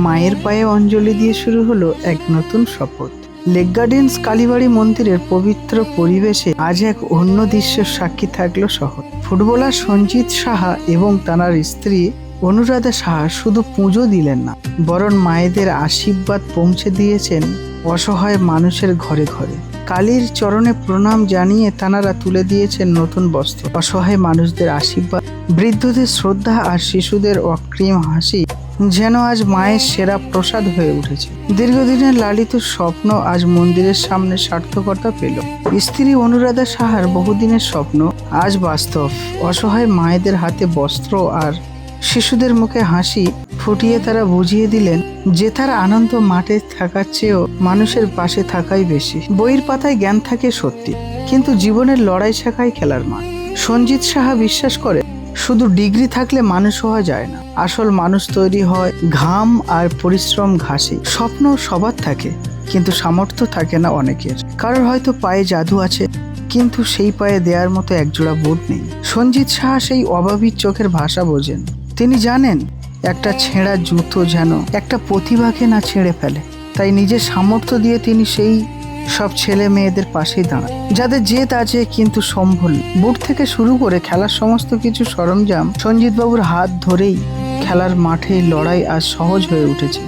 মায়ের পায়ে অঞ্জলি দিয়ে শুরু হলো এক নতুন শপথ। লেক গার্ডেন্স কালীবাড়ি মন্দিরের পবিত্র পরিবেশে আজ এক অন্য দৃশ্যের সাক্ষী থাকলো শহর। ফুটবলার সঞ্জিত সাহা এবং তার স্ত্রী অনুরাধা সাহা শুধু পুজো দিলেন না, বরং মায়েদের আশীর্বাদ পৌঁছে দিয়েছেন অসহায় মানুষের ঘরে ঘরে। কালীর চরণে প্রণাম জানিয়ে তাঁরা তুলে দিয়েছেন নতুন বস্ত্র। অসহায় মানুষদের আশীর্বাদ, বৃদ্ধদের শ্রদ্ধা আর শিশুদের অকৃত্রিম হাসি যেন আজ মায়ের সেরা প্রসাদ হয়ে উঠেছে। দীর্ঘদিনের লালিত স্বপ্ন আজ মন্দিরের সামনে সার্থকতা পেল। স্ত্রী অনুরাধা সাহার বহুদিনের স্বপ্ন আজ বাস্তব। অসহায় মায়েদের হাতে বস্ত্র আর শিশুদের মুখে হাসি ফুটিয়ে তারা বুঝিয়ে দিলেন যে তার আনন্দ মাঠে থাকার চেয়েও মানুষের পাশে থাকাই বেশি। বইয়ের পাতায় জ্ঞান থাকে সত্যি, কিন্তু জীবনের লড়াই শেখায় খেলার মাঠ। সঞ্জিত সাহা বিশ্বাস করে শুধু ডিগ্রি থাকলে মানুষ হওয়া যায় না, আসল মানুষ তৈরি হয় ঘাম আর পরিশ্রম ঘাসে। স্বপ্ন সবার থাকে, কিন্তু সামর্থ্য থাকে না অনেকের। কারোর হয়তো পায়ে জাদু আছে, কিন্তু সেই পায়ে দেওয়ার মতো একজোড়া বুট নেই। সঞ্জিত সাহা সেই অভাবীর চোখের ভাষা বোঝেন। তিনি জানেন একটা ছেঁড়া জুতো যেন একটা প্রতিভাকে না ছেড়ে ফেলে। তাই নিজের সামর্থ্য দিয়ে তিনি সেই সব ছেলে মেয়েদের পাশেই দাঁড়ান যাদের জেদ আছে কিন্তু সম্ভল। বুট থেকে শুরু করে খেলার সমস্ত কিছু সরঞ্জাম সঞ্জিত বাবুর হাত ধরেই খেলার মাঠে লড়াই আজ সহজ হয়ে উঠেছে।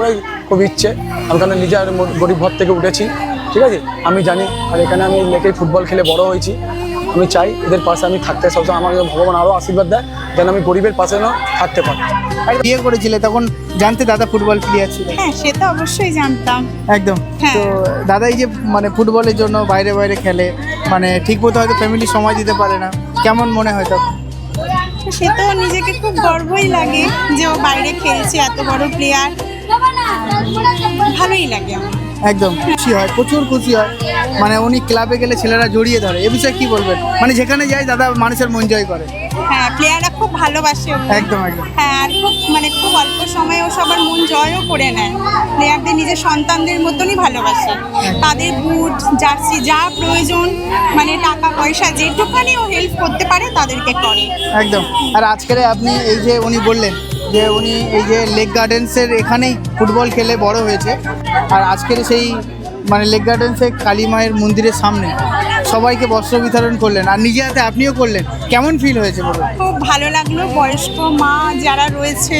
খুব ইচ্ছে, আমি কারণ নিজে গরিব ঘর থেকে উঠেছি, ঠিক আছে, আমি জানি। আর এখানে আমি লেকে ফুটবল খেলে বড় হয়েছি। আমি চাই এদের পাশে আমি থাকতে, সবসময় আমাকে ভগবান আরও আশীর্বাদ দেয় যেন আমি গরিবের পাশে না থাকতে পারি। বিয়ে করেছিলে তখন জানতে দাদা ফুটবল প্লেয়ার ছিল? হ্যাঁ, সে তো অবশ্যই জানতাম। একদম। হ্যাঁ। তো দাদা এই যে ফুটবলের জন্য বাইরে বাইরে খেলে, ঠিক মতো হয়তো ফ্যামিলি সময় দিতে পারে না, কেমন মনে হয় তখন? সে তো নিজেকে খুব গর্বই লাগে যে ও বাইরে খেলছে, এত বড় প্লেয়ার। ভালোই লাগে আমার। একদম খুশি হয়, প্রচুর খুশি হয়। উনি ক্লাবে গেলে ছেলেরা জড়িয়ে ধরে, এ বিষয়ে কি বলবেন? যেখানে যায় দাদা মানুষের মন জয় করে। হ্যাঁ, প্লেয়াররা খুব ভালোবাসে ওকে। একদম একদম। হ্যাঁ, আর খুব অল্প সময়ে ও সবার মন জয়ও করে নেয়। প্লেয়ারদের নিজের সন্তানদের মতনই ভালোবাসে। তাদের বুট, জার্সি যা প্রয়োজন, টাকা পয়সা যেটুখানি ও হেল্প করতে পারে তাদেরকে করে। একদম। আর আজকের আপনি এই যে উনি বললেন যে উনি এই যে লেক গার্ডেন্সের এখানেই ফুটবল খেলে বড় হয়েছে, আর আজকের সেই লেক গার্ডেন্সের কালী মায়ের মন্দিরের সামনে সবাইকে বস্ত্র বিতরণ করলেন, আর নিজে হাতে আপনিও করলেন, কেমন ফিল হয়েছে বলুন? খুব ভালো লাগলো। বয়স্ক মা যারা রয়েছে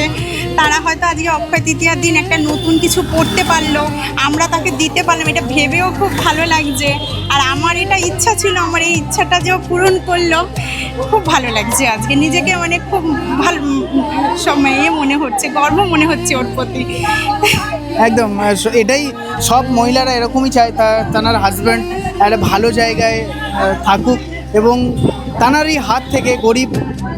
তারা হয়তো আজকে অক্ষয় তৃতীয়ার দিন একটা নতুন কিছু পড়তে পারলো, আমরা তাকে দিতে পারলাম, এটা ভেবেও খুব ভালো লাগছে। আর আমার এটা ইচ্ছা ছিল, আমার এই ইচ্ছাটা যে পূরণ করলো, খুব ভালো লাগছে আজকে। নিজেকে খুব ভালো সময়ে মনে হচ্ছে, গর্ব মনে হচ্ছে ওর প্রতি। একদম, এটাই সব মহিলারা এরকমই চায়, তার হাজব্যান্ড একটা ভালো জায়গায় থাকুক এবং তাঁরই হাত থেকে গরিব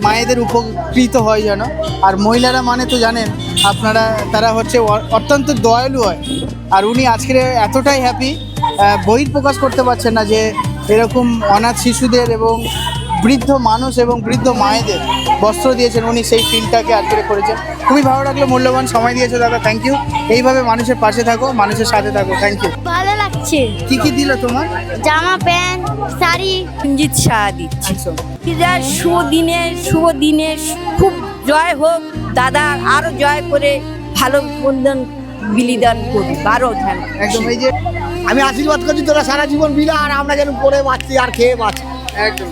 মায়েদের উপকৃত হয় যেন। আর মহিলারা তো জানেন আপনারা, তারা হচ্ছে অত্যন্ত দয়ালু হয়। আর উনি আজকে এতটাই হ্যাপি, বহিঃপ্রকাশ করতে পারছেন না যে এরকম অনাথ শিশুদের এবং বৃদ্ধ মানুষ এবং বৃদ্ধ মায়েদের বস্ত্র দিয়েছেন। উনি সেই ফিলটাকে আজকে করেছেন। খুবই ভালো লাগলো, মূল্যবান সময় দিয়েছো দাদা, থ্যাংক ইউ। এইভাবে মানুষের পাশে থাকো, মানুষের সাথে থাকো, থ্যাংক ইউ। ভালো লাগছে। কি কি দিল তোমার? জামা প্যান্ট, শাড়ি। সঞ্জিত সাহা দিচ্ছে। শুভ দিনে খুব জয় হোক, দাদা আরো জয় করে ভালো বন্ধন বিলিদান করবে, আরো ধ্যান। একদম। এই যে আমি আশীর্বাদ করছি তোরা সারা জীবন বিলা, আর আমরা যেন পড়ে বাঁচছি আর খেয়ে বাঁচি। একদম।